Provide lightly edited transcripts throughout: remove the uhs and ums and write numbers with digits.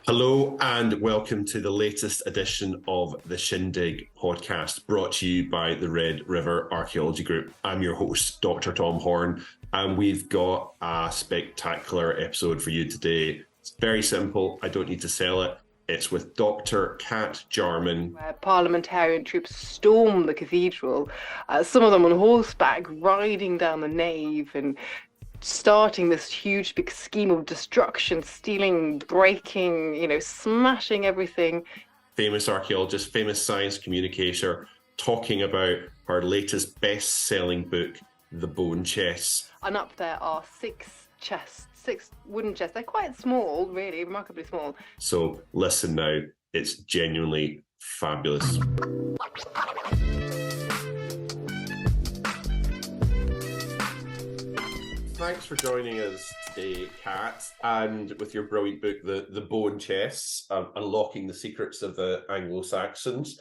Hello and welcome to the latest edition of the Shindig podcast, brought to you by the Red River Archaeology Group. I'm your host, Dr. Tom Horn, and we've got a spectacular episode for you today. It's very simple. I don't need to sell it. It's with Dr. Kat Jarman. Where parliamentarian troops storm the cathedral, some of them on horseback, riding down the nave and starting this huge big scheme of destruction, stealing, breaking, smashing everything. Famous archaeologist, famous science communicator, talking about her latest best-selling book, The Bone Chests. And up there are six wooden chests. They're quite small, really, remarkably small. So listen now, it's genuinely fabulous. Thanks for joining us today, Kat, and with your brilliant book, The Bone Chests, Unlocking the Secrets of the Anglo-Saxons.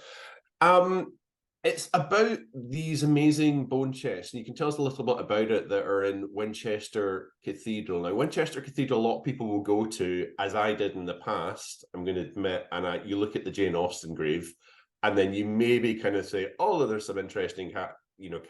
It's about these amazing bone chests, and you can tell us a little bit about it, that are in Winchester Cathedral. Now, Winchester Cathedral, a lot of people will go to, as I did in the past, I'm going to admit, and you look at the Jane Austen grave, and then you maybe kind of say, oh, there's some interesting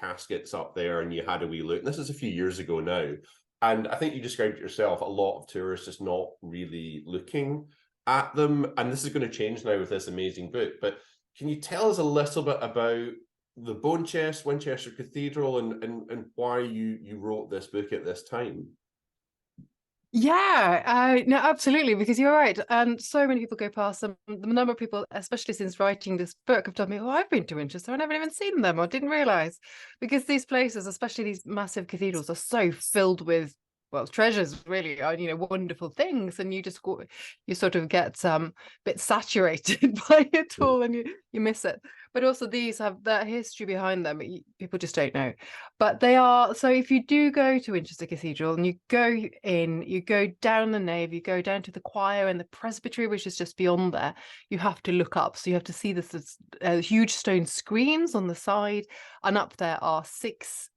caskets up there, and you had a wee look. And this is a few years ago now. And I think you described it yourself, a lot of tourists just not really looking at them. And this is going to change now with this amazing book. But can you tell us a little bit about the bone chest, Winchester Cathedral, and why you wrote this book at this time? Yeah, no, absolutely, because you're right. And so many people go past them. The number of people, especially since writing this book, have told me, oh, I've been to Winchester. I never even seen them or didn't realize. Because these places, especially these massive cathedrals, are so filled with, well, treasures, really, are, wonderful things. And you just go, you sort of get a bit saturated by it all and you miss it. But also these have that history behind them. People just don't know. But they are, so if you do go to Winchester Cathedral and you go in, you go down the nave, you go down to the choir and the presbytery, which is just beyond there, you have to look up. So you have to see this huge stone screens on the side, and up there are six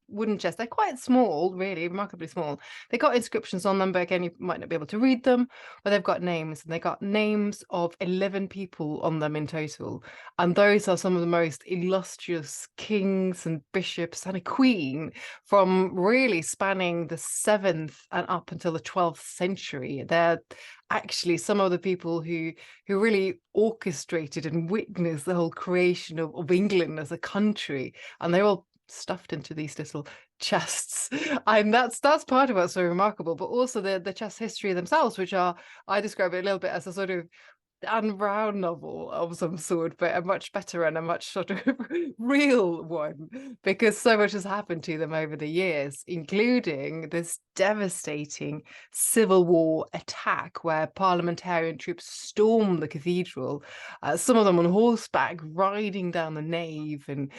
wooden chests. They're quite small, really, remarkably small. They got inscriptions on them, but again, you might not be able to read them, but they've got names, and they got names of 11 people on them in total. And those are some of the most illustrious kings and bishops and a queen from really spanning the 7th and up until the 12th century. They're actually some of the people who really orchestrated and witnessed the whole creation of England as a country. And they're all stuffed into these little chests, and that's part of what's so remarkable. But also the chest history themselves, which are, I describe it a little bit as a sort of Dan Brown novel of some sort, but a much better and a much sort of real one, because so much has happened to them over the years, including this devastating civil war attack where parliamentarian troops stormed the cathedral, some of them on horseback, riding down the nave and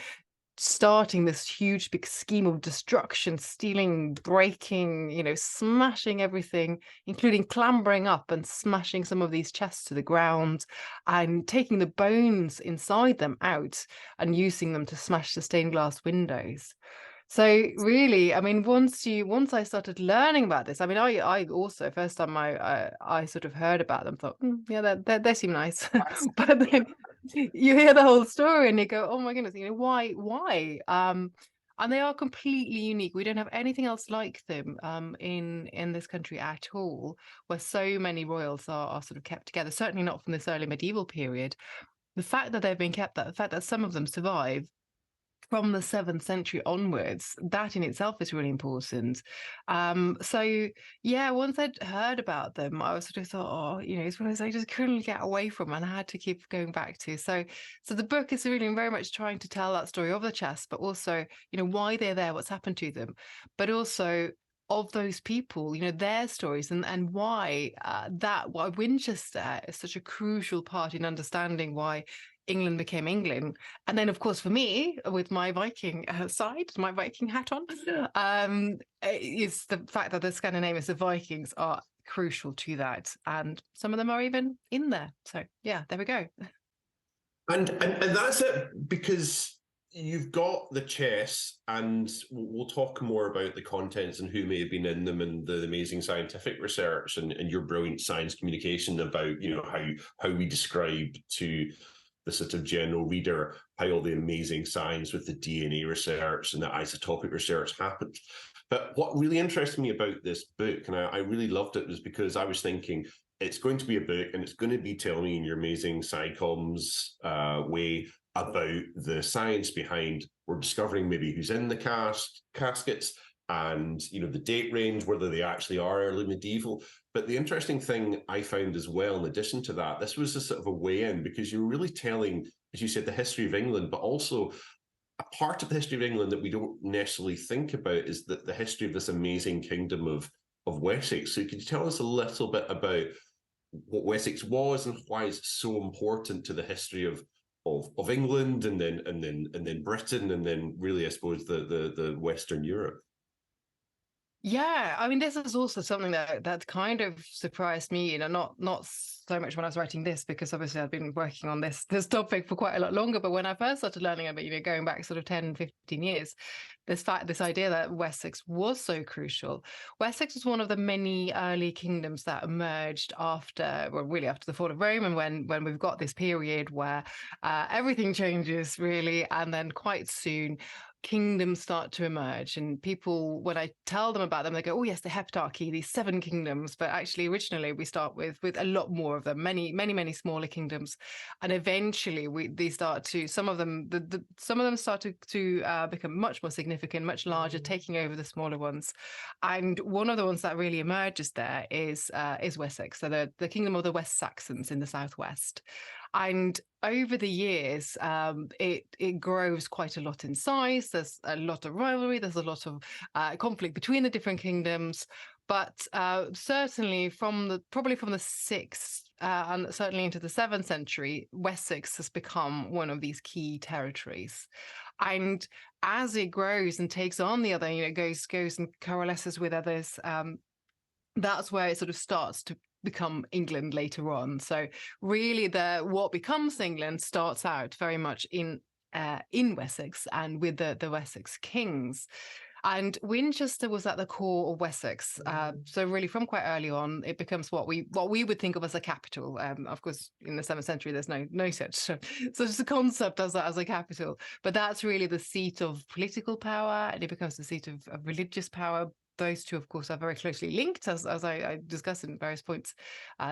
starting this huge big scheme of destruction, stealing, breaking, smashing everything, including clambering up and smashing some of these chests to the ground and taking the bones inside them out and using them to smash the stained glass windows. So really, I mean, once I started learning about this, I mean, I also, first time I sort of heard about them, thought, yeah, they seem nice. But then you hear the whole story and you go, oh my goodness, why? And they are completely unique. We don't have anything else like them in this country at all, where so many royals are sort of kept together, certainly not from this early medieval period. The fact that they've been kept, the fact that some of them survive from the 7th century onwards, that in itself is really important. So yeah, once I'd heard about them, I was sort of thought, oh, it's one of those I just couldn't get away from and I had to keep going back to. So the book is really very much trying to tell that story of the chess, but also, why they're there, what's happened to them, but also of those people, their stories and why why Winchester is such a crucial part in understanding why England became England. And then, of course, for me, with my Viking side, my Viking hat on, is the fact that the Scandinavians, the Vikings, are crucial to that. And some of them are even in there. So, yeah, there we go. And that's it, because you've got the chess, and we'll talk more about the contents and who may have been in them, and the amazing scientific research, and your brilliant science communication about, how we describe to the sort of general reader how all the amazing science with the DNA research and the isotopic research happened. But what really interested me about this book, and I really loved it, was because I was thinking, it's going to be a book and it's going to be telling me in your amazing SciComms way about the science behind, we're discovering maybe who's in the caskets, and the date range, whether they actually are early medieval. But the interesting thing I found as well, in addition to that, this was a sort of a way in, because you're really telling, as you said, the history of England, but also a part of the history of England that we don't necessarily think about is that the history of this amazing kingdom of Wessex. So could you tell us a little bit about what Wessex was and why it's so important to the history of England, and then Britain, and then really, I suppose, the Western Europe? Yeah, I mean, this is also something that kind of surprised me, not so much when I was writing this, because obviously I've been working on this topic for quite a lot longer. But when I first started learning about, going back sort of 10, 15 years, this idea that Wessex was so crucial. Wessex was one of the many early kingdoms that emerged after the fall of Rome, and when we've got this period where everything changes really, and then quite soon kingdoms start to emerge, and people, when I tell them about them, they go, "Oh yes, the heptarchy, these 7 kingdoms." But actually, originally, we start with a lot more of them, many smaller kingdoms, and eventually, some of them start to become much more significant, much larger, taking over the smaller ones. And one of the ones that really emerges there is Wessex, so the kingdom of the West Saxons in the southwest. And over the years, it grows quite a lot in size. There's a lot of rivalry. There's a lot of conflict between the different kingdoms. But certainly probably from the 6th and certainly into the 7th century, Wessex has become one of these key territories. And as it grows and takes on the other, goes and coalesces with others, that's where it sort of starts to become England later on. So really, what becomes England starts out very much in Wessex and with the Wessex kings. And Winchester was at the core of Wessex. So really, from quite early on, it becomes what we would think of as a capital. Of course, in the 7th century, there's no such a concept as a capital. But that's really the seat of political power, and it becomes the seat of religious power. Those two, of course, are very closely linked, as I discussed in various points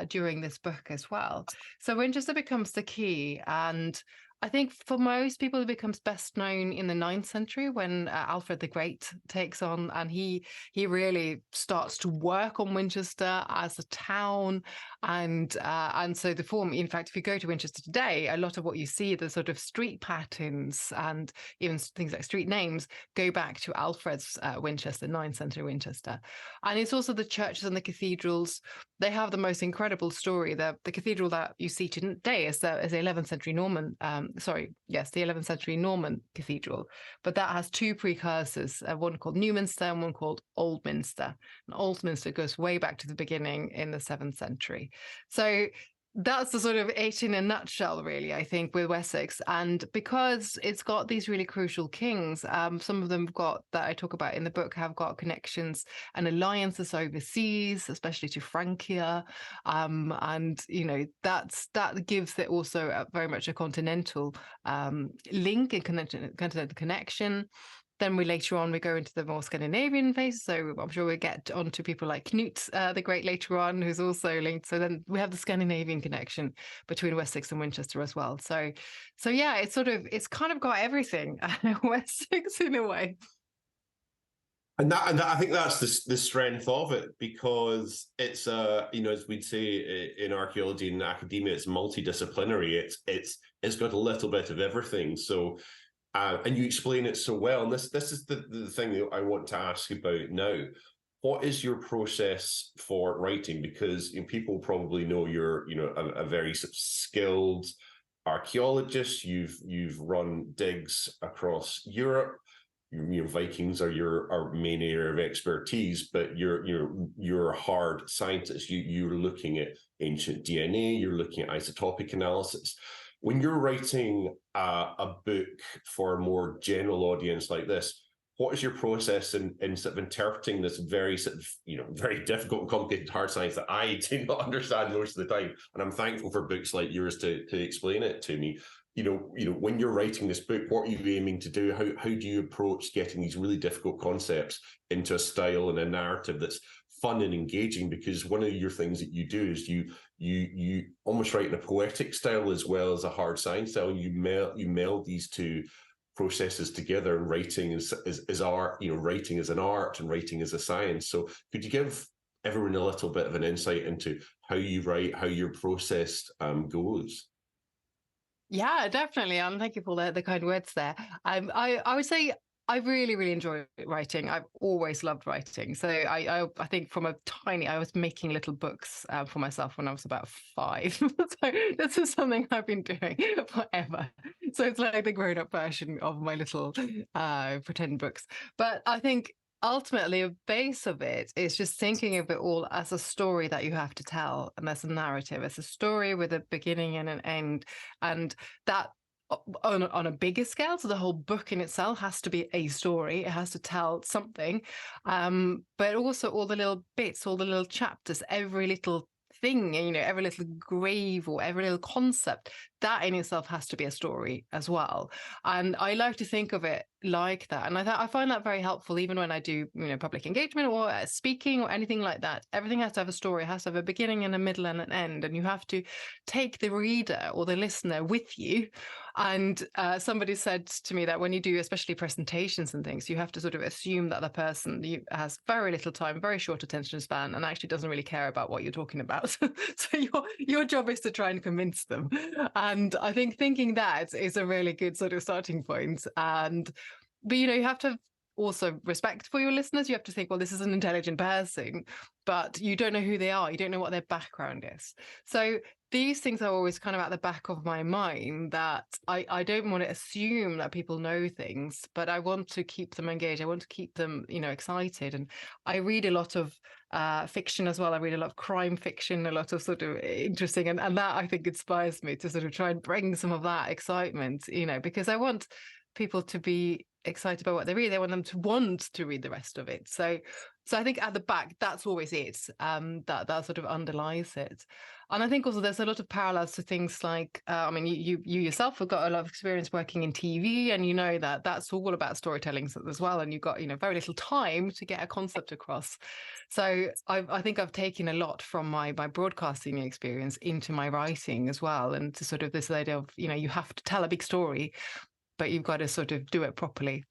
during this book as well. So Winchester becomes the key, and I think for most people, it becomes best known in the 9th century when Alfred the Great takes on, and he really starts to work on Winchester as a town, and so the form. In fact, if you go to Winchester today, a lot of what you see, the sort of street patterns and even things like street names, go back to Alfred's Winchester, 9th century Winchester. And it's also the churches and the cathedrals. They have the most incredible story. The cathedral that you see today is the 11th century Norman. The 11th century Norman cathedral, but that has 2 precursors, one called Newminster and one called Oldminster. And Oldminster goes way back to the beginning in the 7th century. So that's the sort of it in a nutshell, really, I think, with Wessex. And because it's got these really crucial kings, some of them that I talk about in the book have got connections and alliances overseas, especially to Francia. And, that gives it also very much a continental link and continental connection. Then we go into the more Scandinavian phase. So I'm sure we'll get on to people like Knut the Great later on, who's also linked. So then we have the Scandinavian connection between Wessex and Winchester as well. So yeah, it's kind of got everything, Wessex in a way. And I think that's the strength of it, because it's as we'd say in archaeology and academia, it's multidisciplinary. It's got a little bit of everything. So. And you explain it so well. And this is the thing that I want to ask about now. What is your process for writing? Because people probably know you're a very skilled archaeologist. You've run digs across Europe. Vikings are your main area of expertise, but you're a hard scientist. You're looking at ancient DNA. You're looking at isotopic analysis. when you're writing a book for a more general audience like this, what is your process in sort of interpreting this very sort of, very difficult and complicated hard science that I do not understand most of the time? And I'm thankful for books like yours to explain it to me. When you're writing this book, what are you aiming to do? How do you approach getting these really difficult concepts into a style and a narrative that's fun and engaging? Because one of your things that you do is you almost write in a poetic style as well as a hard science style. You meld these two processes together, and writing is art. Writing is an art and writing is a science. So could you give everyone a little bit of an insight into how you write, how your process goes? Yeah, definitely. Thank you for the kind words there. I would say I really, really enjoy writing. I've always loved writing. So I think from a tiny, I was making little books for myself when I was about 5. So this is something I've been doing forever. So it's like the grown-up version of my little pretend books. But I think ultimately a base of it is just thinking of it all as a story that you have to tell, and as a narrative, as a story with a beginning and an end, and that on a bigger scale. So the whole book in itself has to be a story. It has to tell something, but also all the little bits, all the little chapters, every little thing, every little grave or every little concept, that in itself has to be a story as well. And I like to think of it like that. And I find that very helpful, even when I do, public engagement or speaking or anything like that. Everything has to have a story. It has to have a beginning and a middle and an end. And you have to take the reader or the listener with you. And somebody said to me that when you do, especially presentations and things, you have to sort of assume that the person has very little time, very short attention span, and actually doesn't really care about what you're talking about. So your job is to try and convince them. And I think thinking that is a really good sort of starting point. But you have to also respect for your listeners. You have to think, well, this is an intelligent person, but you don't know who they are. You don't know what their background is. So these things are always kind of at the back of my mind, that I don't want to assume that people know things, but I want to keep them engaged. I want to keep them, excited. And I read a lot of fiction as well. I read a lot of crime fiction, a lot of sort of interesting, and that I think inspires me to sort of try and bring some of that excitement, because I want people to be excited about what they read. They want them to want to read the rest of it. So I think at the back, that's always it. That sort of underlies it. And I think also there's a lot of parallels to things like, you yourself have got a lot of experience working in TV, and you know that that's all about storytelling as well. And you've got, very little time to get a concept across. So I think I've taken a lot from my broadcasting experience into my writing as well. And to sort of this idea of, you have to tell a big story, but you've got to sort of do it properly.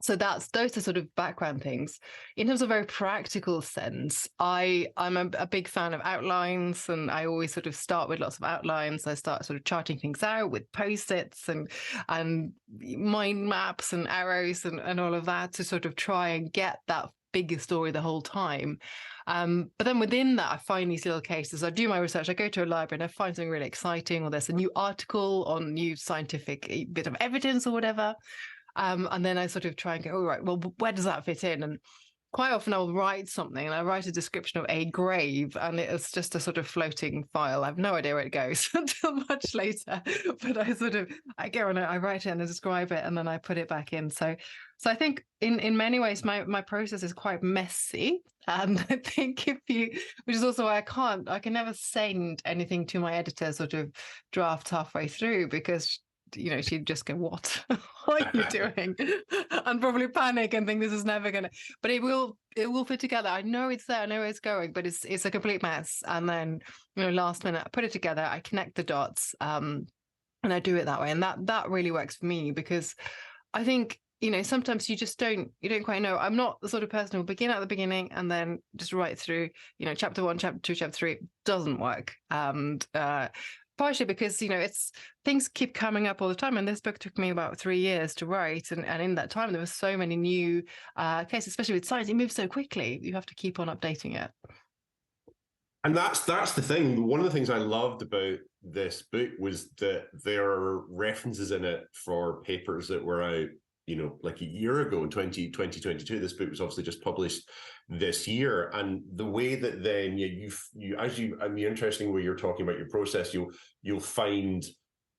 So those are sort of background things. In terms of very practical sense, I'm a big fan of outlines, and I always sort of start with lots of outlines. I start sort of charting things out with post-its and mind maps and arrows and all of that, to sort of try and get that bigger story the whole time. But then within that, I find these little cases. I do my research. I go to a library and I find something really exciting, or there's a new article on new scientific bit of evidence or whatever. And then I sort of try and go, all right, well, where does that fit in? And quite often I'll write something, and I write a description of a grave, and it's just a sort of floating file. I have no idea where it goes until much later. But I go and I write it and I describe it, and then I put it back in. So I think in many ways my process is quite messy. And I think which is also why I can never send anything to my editor sort of draft halfway through, because she'd just go, what are you doing? And probably panic and think this is never gonna, but it will fit together. I know it's there, I know where it's going, but it's a complete mess. And then last minute I put it together, I connect the dots, and I do it that way. And that really works for me, because I think sometimes you don't quite know. I'm not the sort of person who will begin at the beginning and then just write through chapter 1, chapter 2, chapter 3. It doesn't work. And partially because things keep coming up all the time, and this book took me about 3 years to write, and in that time there were so many new cases, especially with science. It moves so quickly, you have to keep on updating it. And that's the thing. One of the things I loved about this book was that there are references in it for papers that were out like a year ago in 2022. This book was obviously just published this year, and the way that then interesting way you're talking about your process, you'll find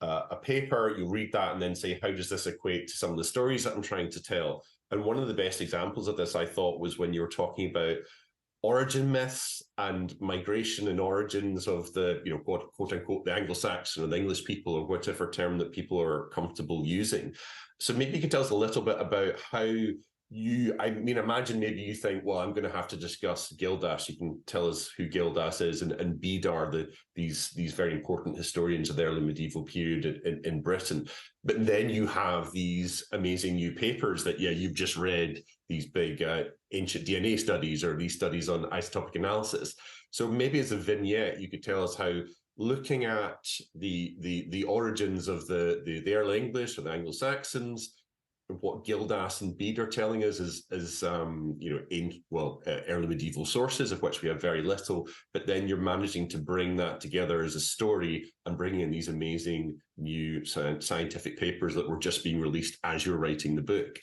a paper, you read that and then say, how does this equate to some of the stories that I'm trying to tell? And one of the best examples of this, I thought, was when you were talking about origin myths and migration and origins of the, quote unquote, the Anglo-Saxon or the English people, or whatever term that people are comfortable using. So maybe you could tell us a little bit about how imagine maybe you think, well, I'm going to have to discuss Gildas. You can tell us who Gildas is, and Bede are these very important historians of the early medieval period in Britain. But then you have these amazing new papers that, you've just read, these big ancient DNA studies or these studies on isotopic analysis. So maybe as a vignette, you could tell us how looking at the origins of the early English or the Anglo-Saxons, what Gildas and Bede are telling us is early medieval sources, of which we have very little, but then you're managing to bring that together as a story and bringing in these amazing new scientific papers that were just being released as you're writing the book.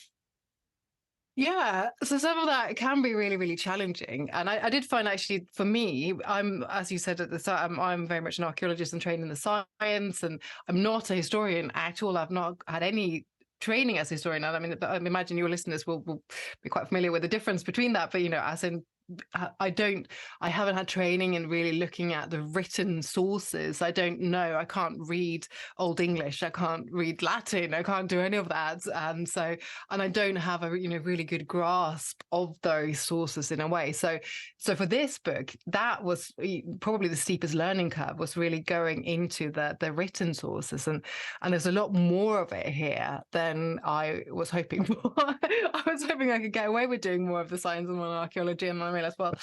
Yeah, so some of that can be really, really challenging. And I did find, actually, for me, as you said at the start, I'm very much an archaeologist and trained in the science, and I'm not a historian at all. I've not had any training as a historian. And I imagine your listeners will be quite familiar with the difference between that. But, as in, I haven't had training in really looking at the written sources. I don't know. I can't read Old English. I can't read Latin. I can't do any of that. And I don't have a really good grasp of those sources in a way. So for this book, that was probably the steepest learning curve, was really going into the written sources. And there's a lot more of it here than I was hoping for. I was hoping I could get away with doing more of the science and archaeology, and I realized, well,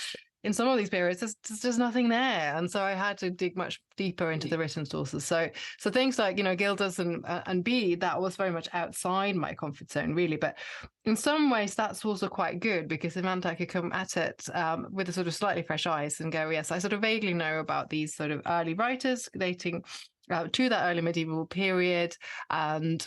in some of these periods, there's just nothing there, and so I had to dig much deeper into the written sources. So things like Gildas and Bede, that was very much outside my comfort zone, really. But in some ways, that's also quite good, because it meant I could come at it with a sort of slightly fresh eyes and go, yes, I sort of vaguely know about these sort of early writers dating to that early medieval period, and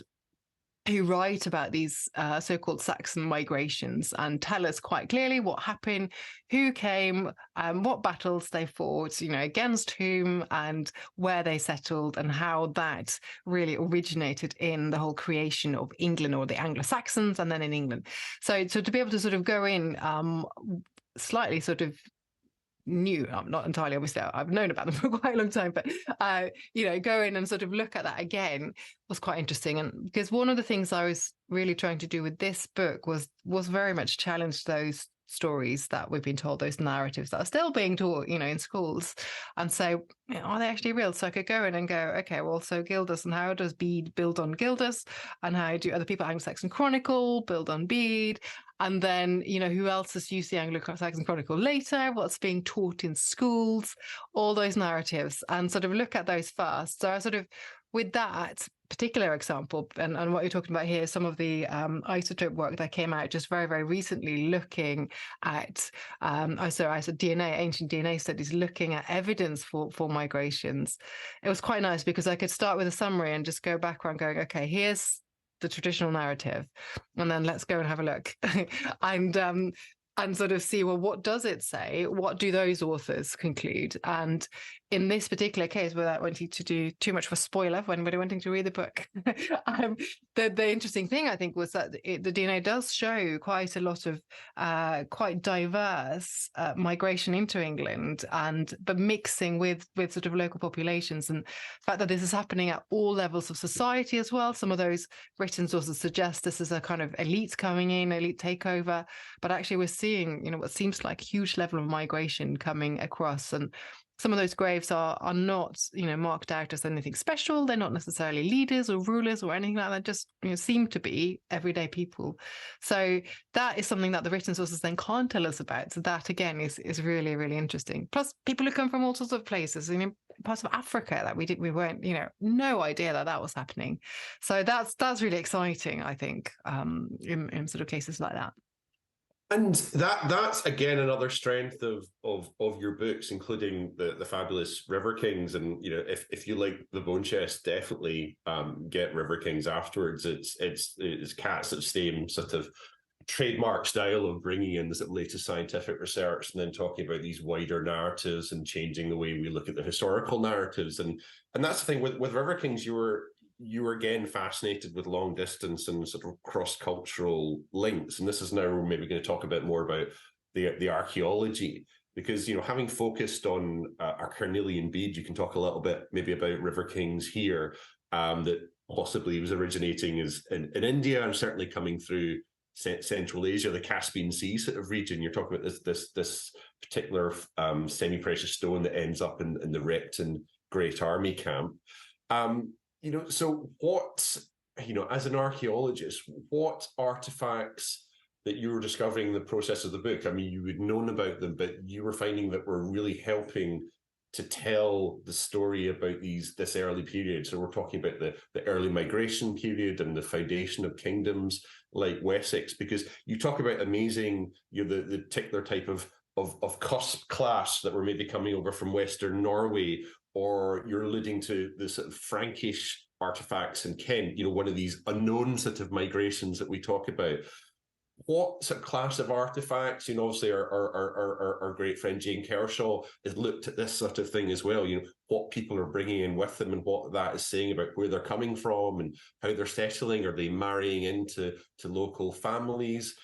who write about these so-called Saxon migrations and tell us quite clearly what happened, who came, what battles they fought, against whom, and where they settled, and how that really originated in the whole creation of England, or the Anglo-Saxons, and then in England. So to be able to sort of go in slightly sort of new, not entirely, obviously I've known about them for quite a long time, but go in and sort of look at that again was quite interesting. And because one of the things I was really trying to do with this book was very much challenge those stories that we've been told, those narratives that are still being taught, in schools, and say, are they actually real? So I could go in and go, okay, well, so Gildas, and how does Bede build on Gildas, and how do other people Anglo-Saxon Chronicle build on Bede? And then, who else has used the Anglo-Saxon Chronicle later? What's being taught in schools? All those narratives, and sort of look at those first. So I sort of, with that particular example, and what you're talking about here, some of the isotope work that came out just very, very recently, looking at DNA, ancient DNA studies, looking at evidence for migrations. It was quite nice, because I could start with a summary and just go background going, okay, here's the traditional narrative, and then let's go and have a look and sort of see, well, what does it say? What do those authors conclude? And in this particular case, without wanting to do too much of a spoiler for anybody wanting to read the book, the interesting thing, I think, was that the DNA does show quite a lot of quite diverse migration into England, but mixing with sort of local populations, and the fact that this is happening at all levels of society as well. Some of those written sources suggest this is a kind of elite coming in, elite takeover, but actually we're seeing, what seems like a huge level of migration coming across. And some of those graves are not, marked out as anything special. They're not necessarily leaders or rulers or anything like that. Just, seem to be everyday people. So that is something that the written sources then can't tell us about. So that, again, is really, really interesting. Plus, people who come from all sorts of places, parts of Africa that we weren't, no idea that was happening. So that's really exciting, I think, in sort of cases like that. And that's again another strength of your books, including the fabulous River Kings. And if you like the Bone Chest, definitely get River Kings afterwards. It's Cat's same sort of trademark style of bringing in the latest scientific research and then talking about these wider narratives and changing the way we look at the historical narratives. And that's the thing with River Kings. you were again fascinated with long distance and sort of cross-cultural links. And this is now we're maybe going to talk a bit more about the archaeology, because, you know, having focused on our carnelian bead, you can talk a little bit maybe about River Kings here, that possibly was originating in India and certainly coming through Central Asia, the Caspian Sea sort of region. You're talking about this particular semi-precious stone that ends up in the Repton Great Army camp. You know, so what, you know, as an archaeologist, what artifacts that you were discovering in the process of the book? I mean, you had known about them, but you were finding that were really helping to tell the story about this early period. So we're talking about the early migration period and the foundation of kingdoms like Wessex, because you talk about amazing, you know, the particular type of cusp class that were maybe coming over from Western Norway, or you're alluding to the sort of Frankish artifacts in Kent, you know, one of these unknown sort of migrations that we talk about. What sort of class of artifacts, you know, obviously our great friend Jane Kershaw has looked at this sort of thing as well, you know, what people are bringing in with them and what that is saying about where they're coming from and how they're settling. Are they marrying into local families?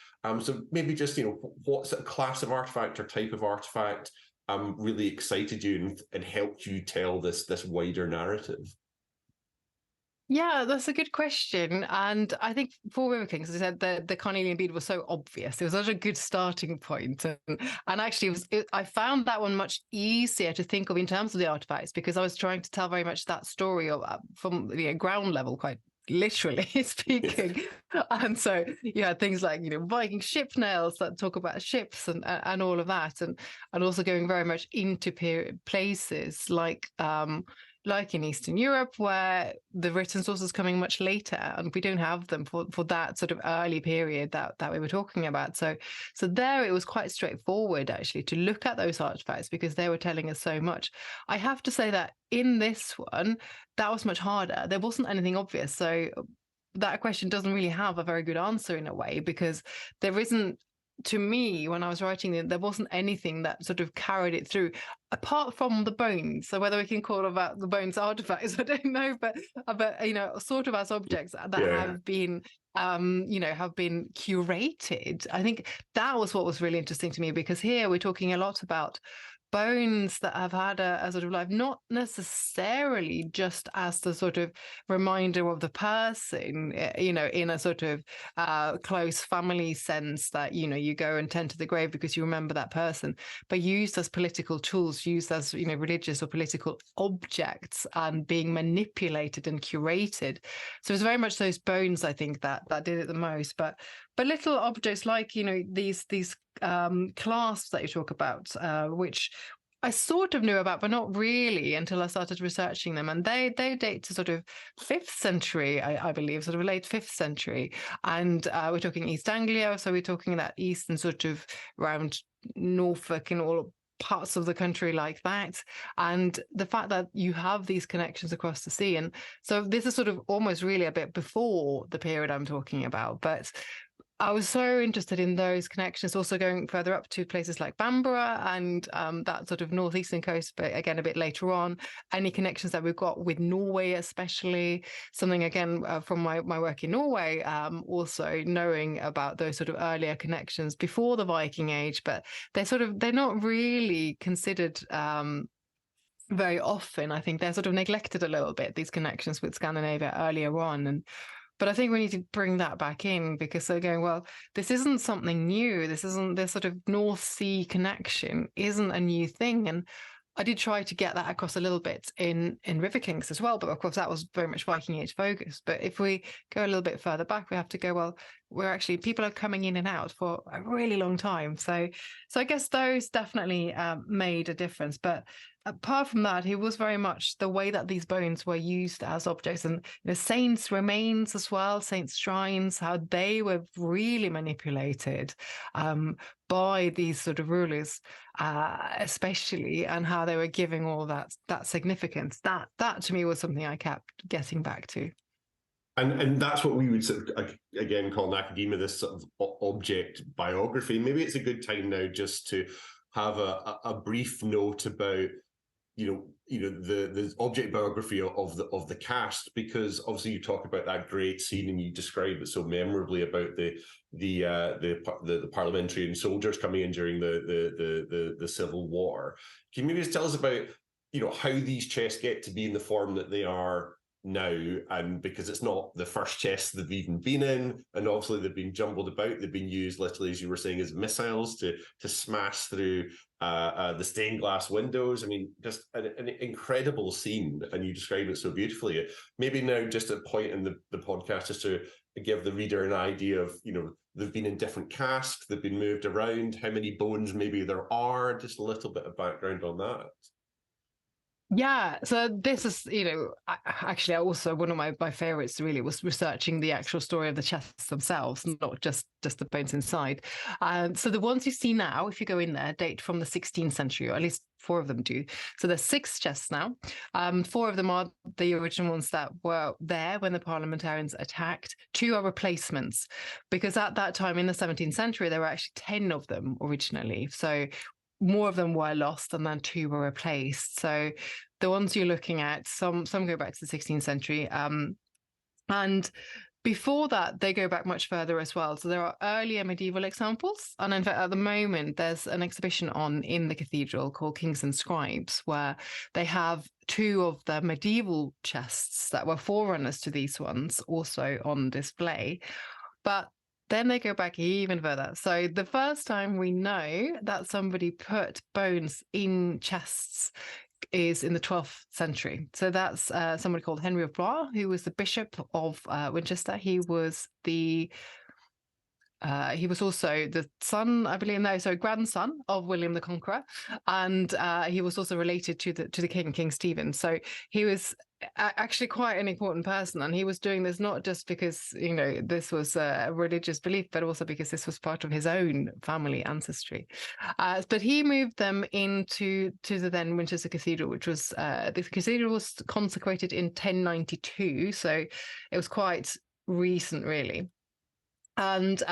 So maybe just, you know, what sort of class of artifact or type of artifact really excited you and helped you tell this wider narrative? Yeah, that's a good question. And I think for River Kings, as I said, the carnelian bead was so obvious. It was such a good starting point. And actually, I found that one much easier to think of in terms of the artifacts, because I was trying to tell very much that story of, from the ground level, quite literally speaking. And so you had things like, you know, Viking ship nails that talk about ships and all of that. And also going very much into places like in Eastern Europe, where the written sources coming much later, and we don't have them for that sort of early period that we were talking about. So there it was quite straightforward actually to look at those artifacts because they were telling us so much. I have to say that in this one, that was much harder. There wasn't anything obvious. So that question doesn't really have a very good answer in a way, because there isn't, to me, when I was writing it, there wasn't anything that sort of carried it through, apart from the bones. So whether we can call about the bones artifacts, I don't know, but you know, sort of as objects that have been have been curated. I think that was what was really interesting to me, because here we're talking a lot about bones that have had a sort of life, not necessarily just as the sort of reminder of the person, you know, in a sort of close family sense that, you know, you go and tend to the grave because you remember that person, but used as political tools, used as, you know, religious or political objects and being manipulated and curated. So it's very much those bones, I think, that did it the most. But little objects like, you know, these clasps that you talk about, which I sort of knew about, but not really until I started researching them. And they date to sort of 5th century, I believe, sort of late 5th century. And we're talking East Anglia, so we're talking that east and sort of around Norfolk and all parts of the country like that. And the fact that you have these connections across the sea. And so this is sort of almost really a bit before the period I'm talking about. But I was so interested in those connections, also going further up to places like Bamborough and that sort of northeastern coast, but again, a bit later on, any connections that we've got with Norway, especially something, again, from my work in Norway, also knowing about those sort of earlier connections before the Viking Age, but they're not really considered very often. I think they're sort of neglected a little bit, these connections with Scandinavia earlier on. But I think we need to bring that back in, because they're going, well, this isn't something new. This sort of North Sea connection isn't a new thing. And I did try to get that across a little bit in River Kings as well. But of course, that was very much Viking Age focused. But if we go a little bit further back, we have to go, well, people are coming in and out for a really long time. So I guess those definitely made a difference. But apart from that, it was very much the way that these bones were used as objects, and, you know, saints' remains as well, saints' shrines, how they were really manipulated by these sort of rulers, especially, and how they were giving all that significance. That to me was something I kept getting back to. And that's what we would sort of, again, call in academia this sort of object biography. Maybe it's a good time now just to have a brief note about the object biography of the cast, because obviously you talk about that great scene and you describe it so memorably about the parliamentarian soldiers coming in during the Civil War. Can you maybe just tell us about how these chests get to be in the form that they are now, and because it's not the first chests they've even been in, and obviously they've been jumbled about, they've been used literally, as you were saying, as missiles to smash through the stained glass windows. I mean, just an incredible scene, and you describe it so beautifully. Maybe now just a point in the podcast just to give the reader an idea of, they've been in different casks, they've been moved around, how many bones maybe there are, just a little bit of background on that. Yeah, so this is, actually also one of my favorites really was researching the actual story of the chests themselves, not just the bones inside. So the ones you see now, if you go in there, date from the 16th century, or at least 4 of them do. So there's 6 chests now. 4 of them are the original ones that were there when the parliamentarians attacked. 2 are replacements, because at that time in the 17th century, there were actually 10 of them originally. So more of them were lost, and then 2 were replaced. So the ones you're looking at, some go back to the 16th century, and before that they go back much further as well. So there are earlier medieval examples, and in fact at the moment there's an exhibition on in the cathedral called Kings and Scribes, where they have 2 of the medieval chests that were forerunners to these ones also on display. But then they go back even further. So the first time we know that somebody put bones in chests is in the 12th century. So that's somebody called Henry of Blois, who was the Bishop of Winchester. He was also the son, I believe, grandson of William the Conqueror, and he was also related to the King Stephen. So he was actually quite an important person, and he was doing this not just because this was a religious belief, but also because this was part of his own family ancestry. But he moved them into the then Winchester Cathedral, which was the cathedral was consecrated in 1092, so it was quite recent, really. And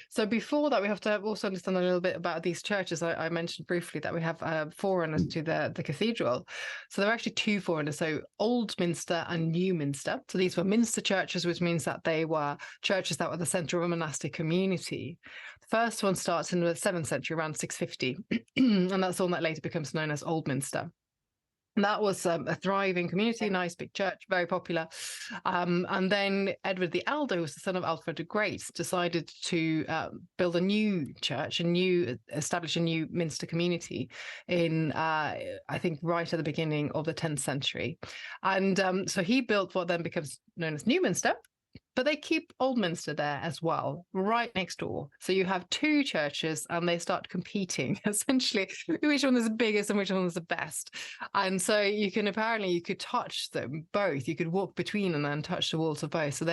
so before that, we have to also understand a little bit about these churches. I mentioned briefly that we have forerunners to the cathedral. So there are actually 2 forerunners, so Old Minster and New Minster. So these were Minster churches, which means that they were churches that were the centre of a monastic community. The first one starts in the 7th century, around 650, and that's the one that later becomes known as Old Minster. And that was a thriving community, nice big church, very popular. And then Edward the Elder, who was the son of Alfred the Great, decided to build a new church, establish a new Minster community in, I think, right at the beginning of the 10th century. And so he built what then becomes known as New Minster. But they keep Old Minster there as well, right next door. So you have 2 churches, and they start competing, essentially, which one is the biggest and which one is the best. And so you could touch them both. You could walk between and then touch the walls of both. So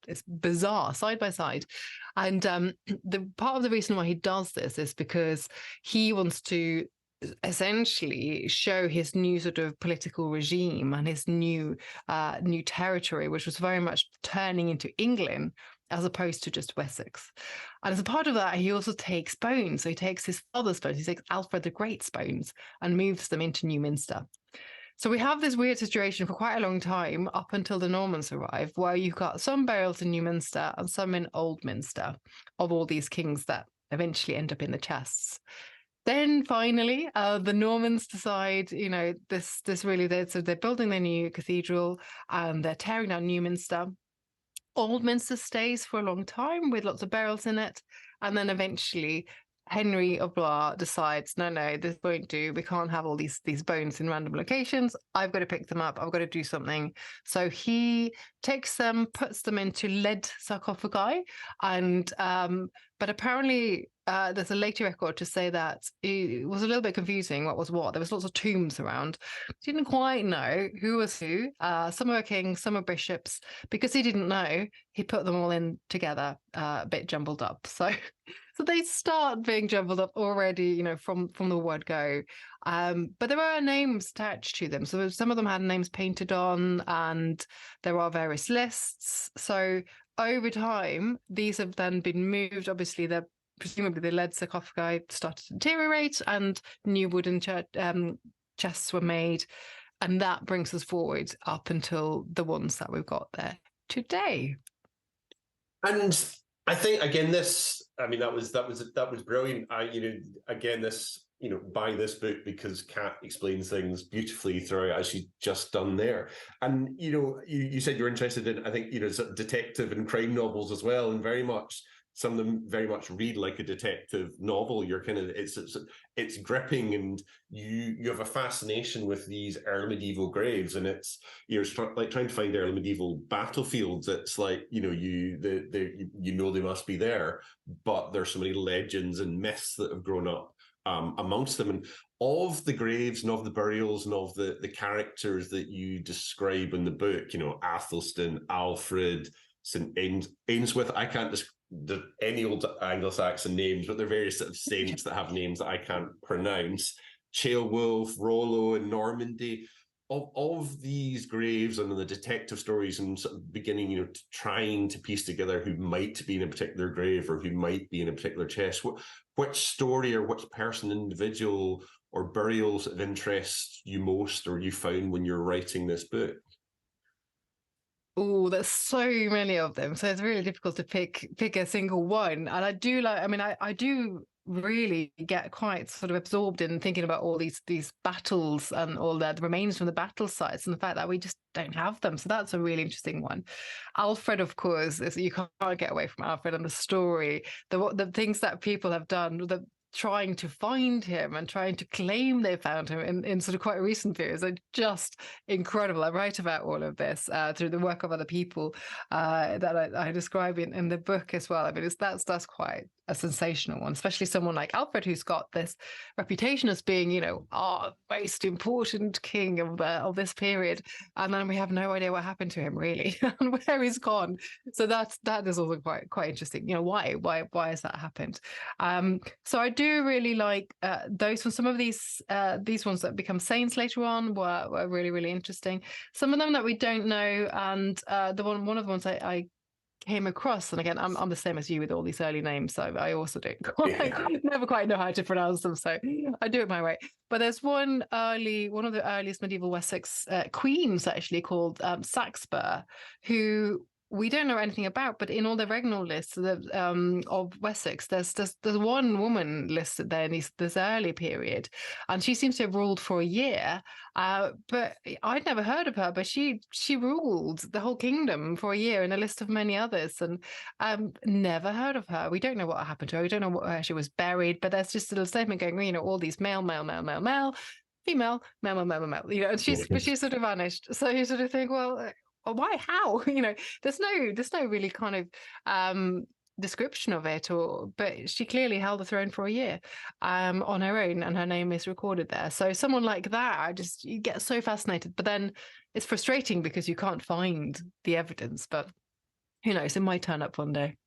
it's bizarre, side by side. And the part of the reason why he does this is because he wants to essentially show his new sort of political regime and his new territory, which was very much turning into England as opposed to just Wessex. And as a part of that, he also takes bones. So he takes his father's bones, he takes Alfred the Great's bones, and moves them into New Minster. So we have this weird situation for quite a long time, up until the Normans arrive, where you've got some burials in New Minster and some in Old Minster of all these kings that eventually end up in the chests. Then finally, the Normans decide, this really, they're building their new cathedral, and they're tearing down New Minster. Old Minster stays for a long time with lots of burials in it. And then eventually Henry of Blois decides, no, this won't do. We can't have all these bones in random locations. I've got to pick them up. I've got to do something. So he takes them, puts them into lead sarcophagi, and but apparently there's a later record to say that it was a little bit confusing what was what. There was lots of tombs around. He didn't quite know who was who. Some were kings, some were bishops. Because he didn't know, he put them all in together, a bit jumbled up. So they start being jumbled up already, from the word go. But there are names attached to them. So some of them had names painted on, and there are various lists. So over time, these have then been moved. Obviously, presumably the lead sarcophagi started to deteriorate, and new wooden chests were made. And that brings us forward up until the ones that we've got there today. And I think again, that was brilliant. Again, buy this book because Kat explains things beautifully throughout, as she's just done there. And you said you're interested in, I think, sort of detective and crime novels as well, and very much some of them very much read like a detective novel. You're kind of it's gripping, and you have a fascination with these early medieval graves, and it's like trying to find early medieval battlefields. It's like they must be there, but there's so many legends and myths that have grown up amongst them. And of the graves and of the burials and of the characters that you describe in the book, Athelstan, Alfred, St. Ainsworth. I can't any old Anglo-Saxon names, but they're various sort of saints that have names that I can't pronounce. Ceolwulf, Rollo, and Normandy. Of these graves and the detective stories, and sort of beginning, trying to piece together who might be in a particular grave or who might be in a particular chest. Which story or which person, individual, or burials of interest you most, or you found when you're writing this book? Oh, there's so many of them, so it's really difficult to pick a single one. And I do like, I mean, I do really get quite sort of absorbed in thinking about all these battles and all the remains from the battle sites, and the fact that we just don't have them. So that's a really interesting one. Alfred, of course, you can't get away from Alfred and the story, the things that people have done, the trying to find him and trying to claim they found him in sort of quite recent periods are just incredible. I write about all of this through the work of other people that I describe in the book as well. I mean, that's quite a sensational one, especially someone like Alfred, who's got this reputation as being, our most important king of this period, and then we have no idea what happened to him really and where he's gone. So that is also quite interesting. Why has that happened? So I do really like those ones. Some of these ones that become saints later on were really, really interesting. Some of them that we don't know, and one of the ones I came across, and again, I'm the same as you with all these early names, so I also don't never quite know how to pronounce them, so I do it my way. But there's one of the earliest medieval Wessex queens actually called Saxburgh, who we don't know anything about, but in all the regnal lists of Wessex, there's one woman listed there in this early period, and she seems to have ruled for a year. But I'd never heard of her, but she ruled the whole kingdom for a year in a list of many others, and never heard of her. We don't know what happened to her. We don't know where she was buried, but there's just a little statement going, all these male, female, male, and she sort of vanished. So you sort of think, well, why? How? There's no really kind of description of it, but she clearly held the throne for a year on her own, and her name is recorded there. So someone like that, you get so fascinated, but then it's frustrating because you can't find the evidence. But who knows? It might turn up one day.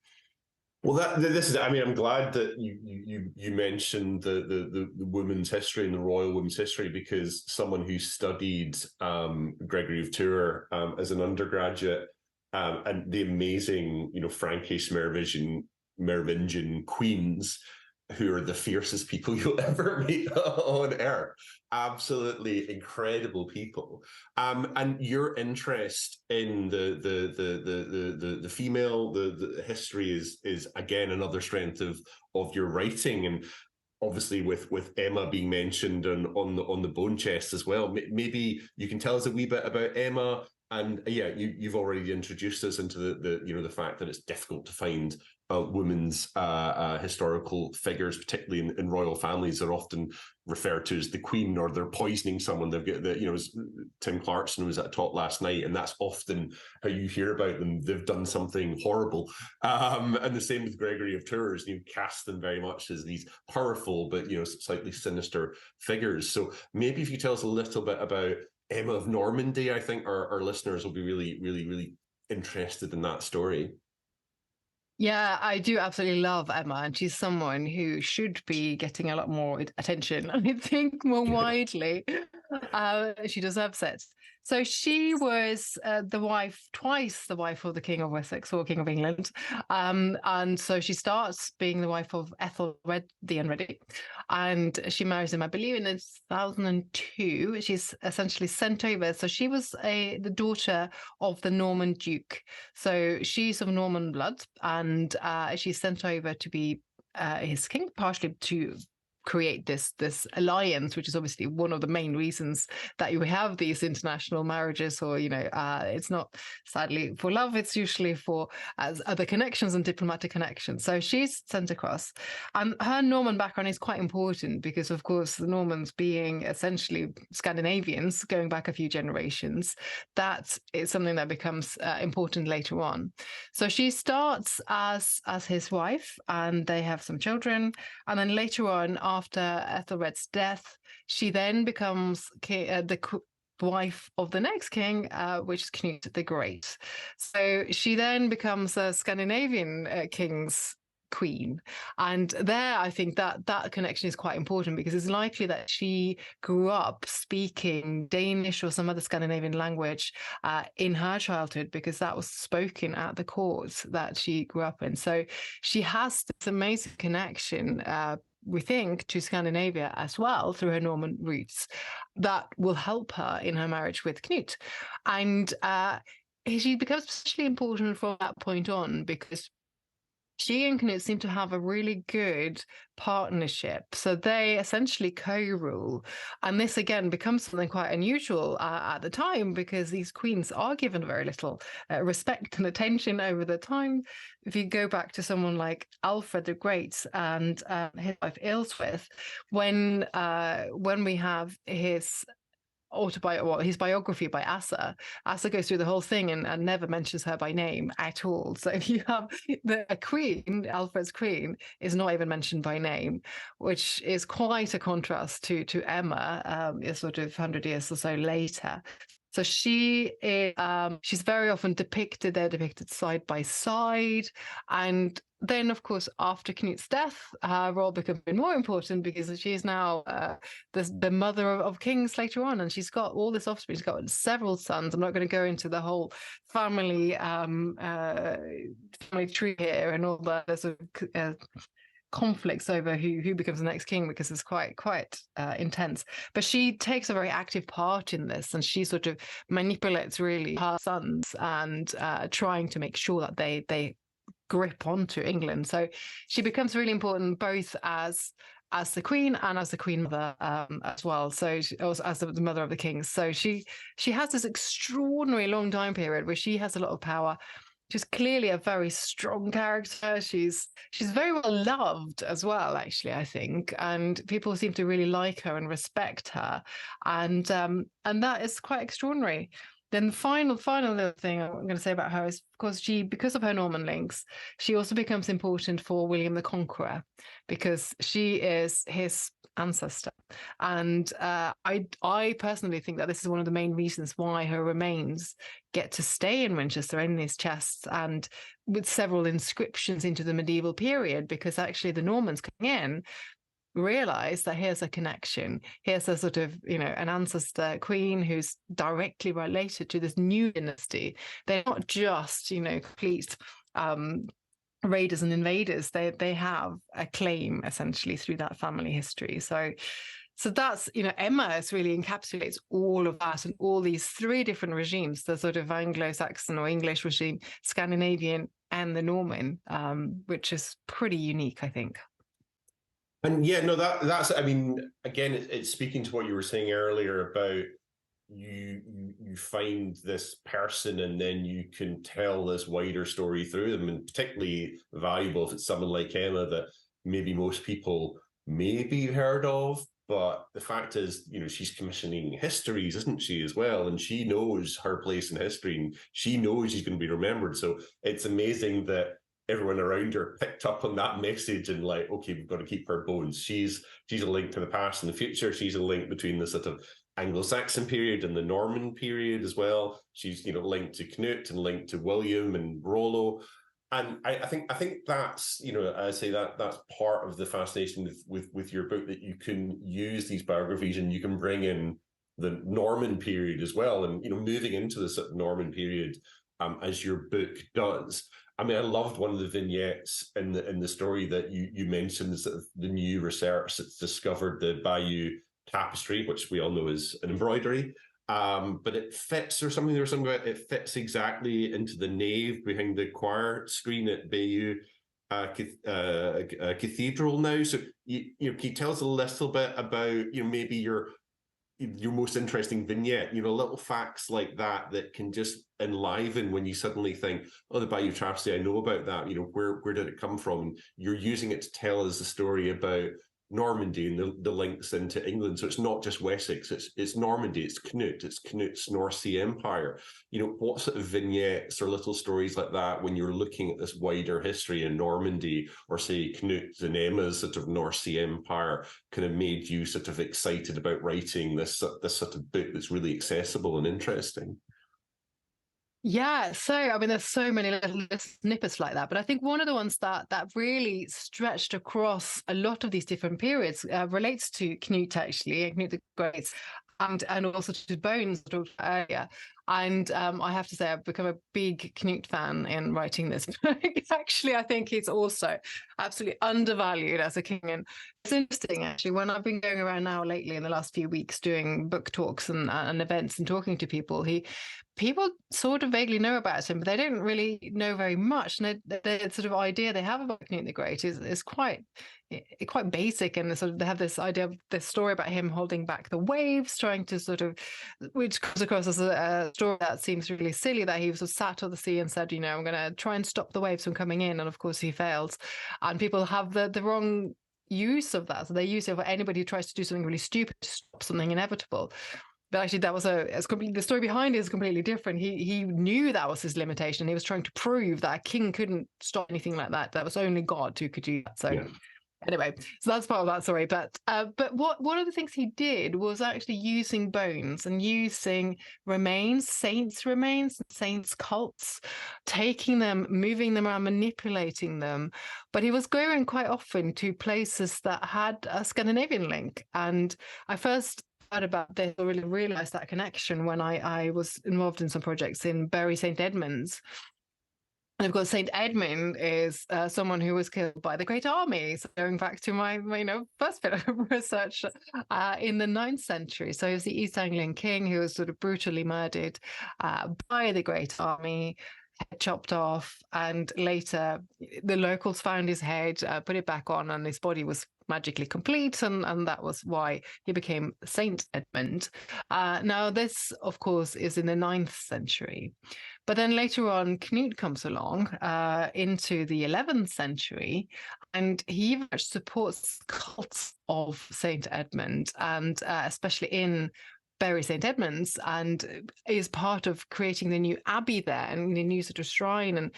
Well, this is. I mean, I'm glad that you mentioned the women's history and the royal women's history, because someone who studied Gregory of Tours as an undergraduate, and the amazing Frankish Merovingian queens, who are the fiercest people you'll ever meet on earth. Absolutely incredible people. And your interest in the female, the history is again another strength of your writing. And obviously with Emma being mentioned on the bone chest as well. Maybe you can tell us a wee bit about Emma. And yeah, you've already introduced us into the fact that it's difficult to find women's historical figures, particularly in royal families. They're often referred to as the queen, or they're poisoning someone. They've got Tim Clarkson was at talk last night, and that's often how you hear about them. They've done something horrible. And the same with Gregory of Tours. You cast them very much as these powerful but slightly sinister figures. So maybe if you tell us a little bit about Emma of Normandy, I think our listeners will be really, really, really interested in that story. Yeah, I do absolutely love Emma, and she's someone who should be getting a lot more attention, I think, more widely. She deserves it. So she was twice the wife of the King of Wessex or King of England. And so she starts being the wife of Ethelred the Unready. And she marries him, I believe, in 1002. She's essentially sent over. So she was the daughter of the Norman Duke. So she's of Norman blood, and she's sent over to be his king, partially to create this alliance, which is obviously one of the main reasons that you have these international marriages, or it's not sadly for love, it's usually for as other connections and diplomatic connections. So she's sent across, and her Norman background is quite important because, of course, the Normans being essentially Scandinavians going back a few generations, that is something that becomes important later on. So she starts as his wife, and they have some children, and then later on, after Ethelred's death, she then becomes the wife of the next king, which is Canute the Great. So she then becomes a Scandinavian king's queen. And there, I think that connection is quite important because it's likely that she grew up speaking Danish or some other Scandinavian language in her childhood, because that was spoken at the court that she grew up in. So she has this amazing connection, we think, to Scandinavia as well through her Norman roots that will help her in her marriage with Knut. And she becomes especially important from that point on because she and Knut seem to have a really good partnership. So they essentially co-rule. And this, again, becomes something quite unusual at the time because these queens are given very little respect and attention over the time. If you go back to someone like Alfred the Great and his wife Ealhswith, when we have his his biography by Asa. Asa goes through the whole thing and never mentions her by name at all. So if you have a queen, Alfred's queen, is not even mentioned by name, which is quite a contrast to Emma, sort of 100 years or so later. So she's very often depicted. They're depicted side by side, and then, of course, after Knut's death, her role becomes more important because she's now the mother of kings later on, and she's got all this offspring. She's got several sons. I'm not going to go into the whole family tree here and all that sort of conflicts over who becomes the next king, because it's quite intense. But she takes a very active part in this, and she sort of manipulates really her sons and trying to make sure that they grip onto England. So she becomes really important both as the queen and as the queen mother as well. So she, also as the mother of the kings. So she has this extraordinary long time period where she has a lot of power. She's clearly a very strong character. She's very well loved as well, actually, I think, and people seem to really like her and respect her, and that is quite extraordinary. Then the final little thing I'm going to say about her is, of course, because of her Norman links, she also becomes important for William the Conqueror because she is his ancestor. And I personally think that this is one of the main reasons why her remains get to stay in Winchester in these chests and with several inscriptions into the medieval period, because actually the Normans coming in realize that here's a connection. Here's a sort of, an ancestor queen who's directly related to this new dynasty. They're not just, complete raiders and invaders. They have a claim essentially through that family history. So that's, Emma really encapsulates all of that and all these three different regimes, the sort of Anglo-Saxon or English regime, Scandinavian, and the Norman, which is pretty unique, I think. And yeah, no, that's, I mean, again, it's speaking to what you were saying earlier about you find this person and then you can tell this wider story through them, and particularly valuable if it's someone like Emma that maybe most people maybe heard of. But the fact is, she's commissioning histories, isn't she, as well? And she knows her place in history and she knows she's going to be remembered. So it's amazing that everyone around her picked up on that message and like, okay, we've got to keep her bones. She's a link to the past and the future. She's a link between the sort of Anglo-Saxon period and the Norman period as well. She's linked to Knut and linked to William and Rollo. And I think that's, I say that's part of the fascination with your book, that you can use these biographies and you can bring in the Norman period as well, and moving into this Norman period, as your book does. I mean, I loved one of the vignettes in the story that you mentioned, is that the new research that's discovered the Bayeux tapestry, which we all know is an embroidery. But it fits, or something. There's something about it fits exactly into the nave behind the choir screen at Bayeux Cathedral now. So can you tell us a little bit about maybe your most interesting vignette, little facts like that can just enliven when you suddenly think, oh, the Bayeux Tapestry, I know about that. Where did it come from? And you're using it to tell us the story about Normandy and the links into England. So it's not just Wessex, it's Normandy, it's Knut's North Sea Empire. What sort of vignettes or little stories like that, when you're looking at this wider history in Normandy, or say Knut and Emma's sort of North Sea Empire, kind of made you sort of excited about writing this sort of book that's really accessible and interesting? Yeah, so I mean, there's so many little snippets like that, but I think one of the ones that really stretched across a lot of these different periods relates to Knut, actually, Knut the Great, and also to Bones earlier. And I have to say, I've become a big Knut fan in writing this book. Actually, I think he's also absolutely undervalued as a king. And it's interesting, actually, when I've been going around now lately in the last few weeks doing book talks and events and talking to people, people sort of vaguely know about him, but they don't really know very much. And the sort of idea they have about Knut the Great is quite basic, and they have this idea of this story about him holding back the waves, trying to which comes across as a story that seems really silly, that he sort of sat on the sea and said, I'm going to try and stop the waves from coming in, and of course he fails. And people have the wrong use of that. So they use it for anybody who tries to do something really stupid to stop something inevitable. But actually, that was the story behind it is completely different. He knew that was his limitation. He was trying to prove that a king couldn't stop anything like that. That was only God who could do that. So. Yeah. Anyway, so that's part of that story. But one of the things he did was actually using bones and using remains, saints' cults, taking them, moving them around, manipulating them. But he was going quite often to places that had a Scandinavian link. And I first heard about this, or really realised that connection when I was involved in some projects in Bury St Edmunds. And of course, Saint Edmund is someone who was killed by the Great Army. So going back to my first bit of research in the 9th century. So he was the East Anglian king who was sort of brutally murdered by the Great Army, head chopped off, and later the locals found his head, put it back on, and his body was magically complete, and that was why he became Saint Edmund. Now this, of course, is in the 9th century. But then later on, Knut comes along into the 11th century, and he very much supports cults of Saint Edmund, and especially in Bury St Edmunds, and is part of creating the new abbey there and the new sort of shrine, and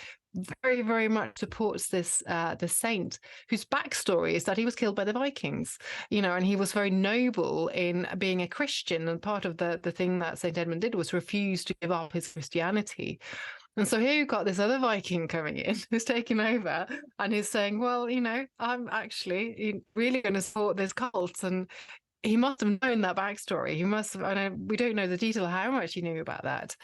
very, very much supports this the saint, whose backstory is that he was killed by the Vikings, and he was very noble in being a Christian. And part of the thing that St Edmund did was refuse to give up his Christianity. And so here you've got this other Viking coming in who's taking over and is saying, well, I'm actually really going to support this cult. And he must have known that backstory. He must have, we don't know the detail of how much he knew about that.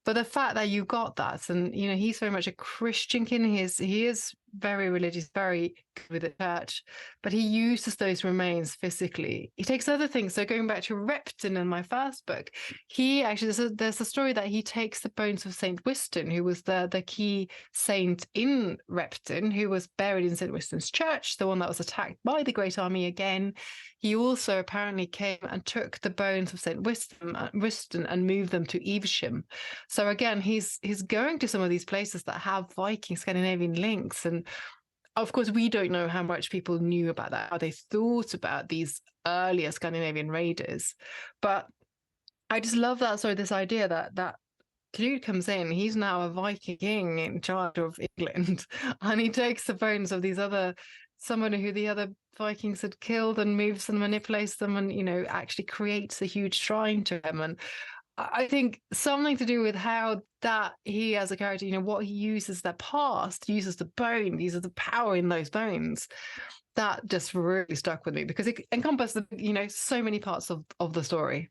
But the fact that you got that, and he's very much a Christian king. He is very religious, very good with the church, but he uses those remains physically. He takes other things. So going back to Repton in my first book, he actually there's a story that he takes the bones of Saint Wiston, who was the key saint in Repton, who was buried in Saint Wiston's church, the one that was attacked by the Great Army again. He also apparently came and took the bones of Saint Wiston and moved them to Evesham. So again, he's going to some of these places that have Viking Scandinavian links. And of course, we don't know how much people knew about that, how they thought about these earlier Scandinavian raiders. But I just love that. So this idea that Knut comes in, he's now a Viking king in charge of England, and he takes the bones of someone who the other Vikings had killed and moves and manipulates them, and actually creates a huge shrine to him. And I think something to do with how that he as a character, what he uses, the past, uses the bone, uses the power in those bones. That just really stuck with me because it encompassed, so many parts of the story.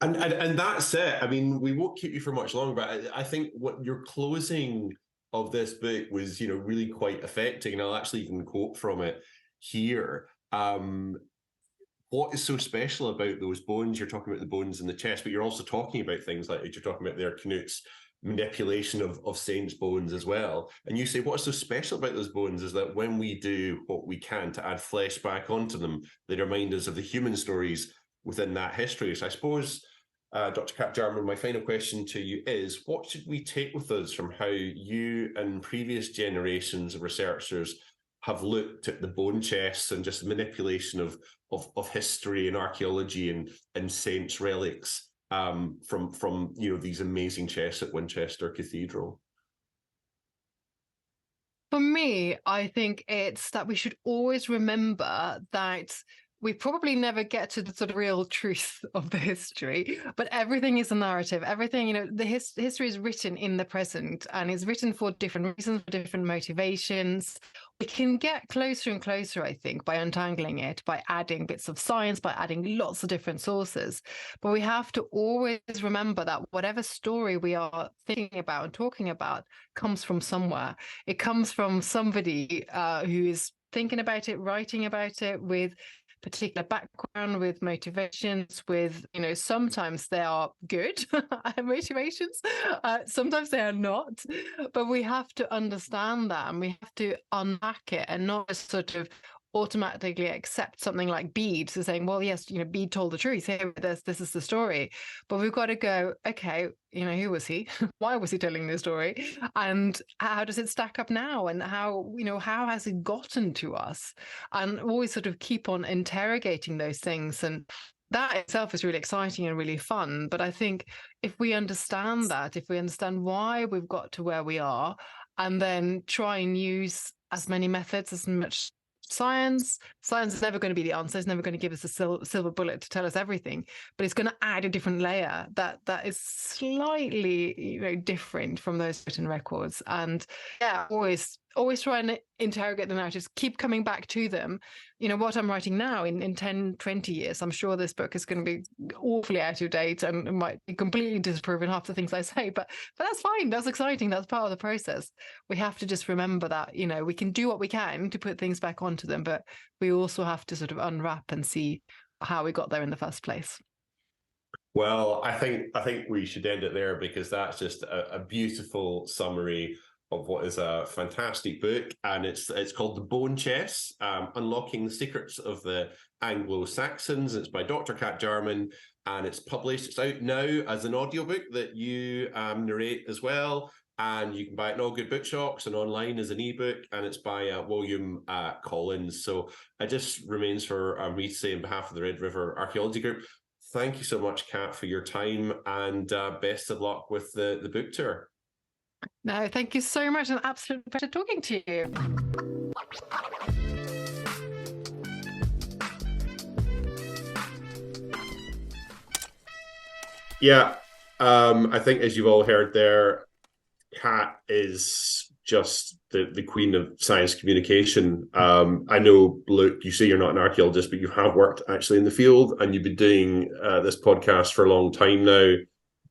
And that's it. I mean, we won't keep you for much longer, but I think what your closing of this book was, really quite affecting. And I'll actually even quote from it here. What is so special about those bones? You're talking about the bones in the chest, but you're also talking about things like you're talking about there, Knut's manipulation of saints' bones as well. And you say what's so special about those bones is that when we do what we can to add flesh back onto them, they remind us of the human stories within that history. So I suppose, Dr. Kat Jarman, my final question to you is, what should we take with us from how you and previous generations of researchers have looked at the bone chests and just the manipulation of history and archaeology and saints' relics from these amazing chests at Winchester Cathedral? For me, I think it's that we should always remember that we probably never get to the sort of real truth of the history, but everything is a narrative. Everything, the history is written in the present, and it's written for different reasons, for different motivations. We can get closer and closer, I think, by untangling it, by adding bits of science, by adding lots of different sources. But we have to always remember that whatever story we are thinking about and talking about comes from somewhere. It comes from somebody who is thinking about it, writing about it with particular background, with motivations, with, sometimes they are good motivations, sometimes they are not, but we have to understand that, and we have to unpack it and not just sort of automatically accept something like Bede, so saying, well, yes, Bede told the truth, here, this is the story. But we've got to go, okay, who was he? Why was he telling this story? And how does it stack up now? And how has it gotten to us? And always sort of keep on interrogating those things. And that itself is really exciting and really fun. But I think if we understand that, if we understand why we've got to where we are, and then try and use as many methods, as much science is never going to be the answer. It's never going to give us a silver bullet to tell us everything, but it's going to add a different layer that is slightly different from those written records. And yeah, always try and interrogate the narratives, keep coming back to them. What I'm writing now, in 10, 20 years, I'm sure this book is going to be awfully out of date and might be completely disproven half the things I say, but that's fine. That's exciting. That's part of the process. We have to just remember that, we can do what we can to put things back onto them, but we also have to sort of unwrap and see how we got there in the first place. Well, I think we should end it there, because that's just a beautiful summary of what is a fantastic book, and it's called The Bone Chests, Unlocking the Secrets of the Anglo-Saxons. It's by Dr. Kat Jarman, and it's published. It's out now as an audiobook that you narrate as well, and you can buy it in all good bookshops and online as an ebook, and it's by William Collins. So it just remains for me to say, on behalf of the Red River Archaeology Group, thank you so much, Kat, for your time, and best of luck with the book tour. No, thank you so much. An absolute pleasure talking to you. Yeah, I think, as you've all heard there, Kat is just the queen of science communication. I know, Luke, you say you're not an archaeologist, but you have worked actually in the field, and you've been doing this podcast for a long time now.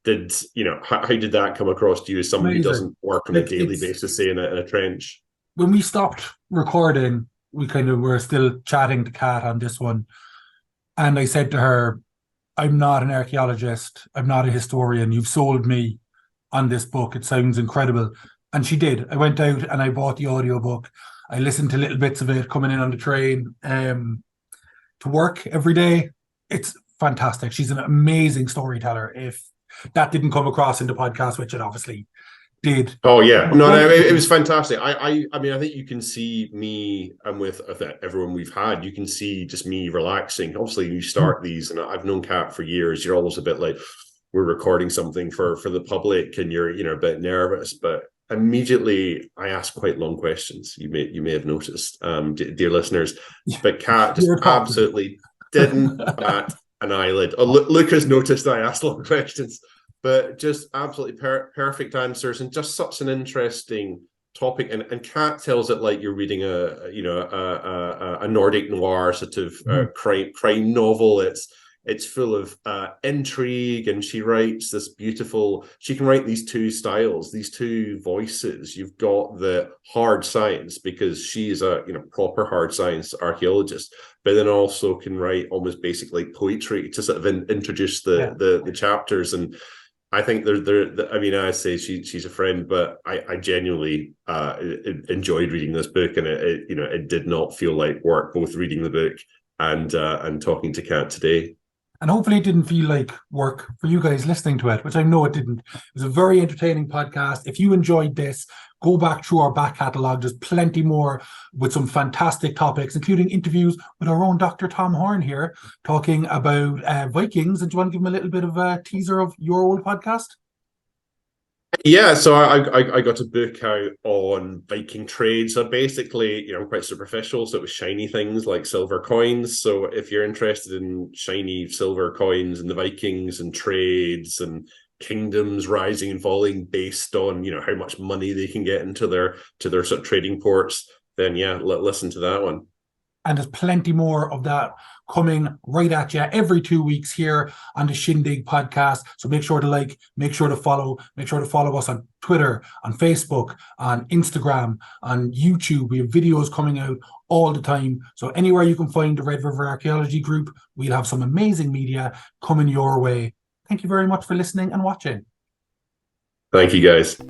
How did that come across to you as somebody who doesn't work on a daily basis, say in a trench? When we stopped recording, we kind of were still chatting to Kat on this one, and I said to her, I'm not an archaeologist, I'm not a historian, you've sold me on this book, it sounds incredible. And she did. I went out and I bought the audiobook. I listened to little bits of it coming in on the train to work every day. It's fantastic. She's an amazing storyteller. If that didn't come across in the podcast, which it obviously did. Oh yeah, no, it was fantastic. I mean, I think you can see me, and with everyone we've had, you can see just me relaxing. Obviously, you start these, and I've known Kat for years. You're almost a bit like, we're recording something for the public, and you're a bit nervous, but immediately I ask quite long questions. You may have noticed, dear listeners, but Kat just absolutely didn't bat an eyelid. Oh, Luke has noticed I asked long questions, but just absolutely perfect answers, and just such an interesting topic. And Kat tells it like you're reading a Nordic noir sort of crime novel. It's full of intrigue, and she writes this beautiful. She can write these two styles, these two voices. You've got the hard science, because she's a proper hard science archaeologist, but then also can write almost basically poetry to sort of introduce the chapters. And I think I mean, I say she's a friend, but I genuinely enjoyed reading this book, and it did not feel like work, both reading the book and talking to Kat today. And hopefully it didn't feel like work for you guys listening to it, which I know it didn't. It was a very entertaining podcast. If you enjoyed this, go back through our back catalogue. There's plenty more with some fantastic topics, including interviews with our own Dr. Tom Horn here, talking about Vikings. And do you want to give him a little bit of a teaser of your old podcast? Yeah, so I got a book out on Viking trade. So basically, quite superficial. So it was shiny things like silver coins. So if you're interested in shiny silver coins and the Vikings and trades and kingdoms rising and falling based on how much money they can get into their sort of trading ports, then yeah, listen to that one. And there's plenty more of that coming right at you every 2 weeks here on the Shindig podcast. So make sure to like, make sure to follow us on Twitter, on Facebook, on Instagram, on YouTube. We have videos coming out all the time. So anywhere you can find the Red River Archaeology group, we'll have some amazing media coming your way. Thank you very much for listening and watching. Thank you, guys.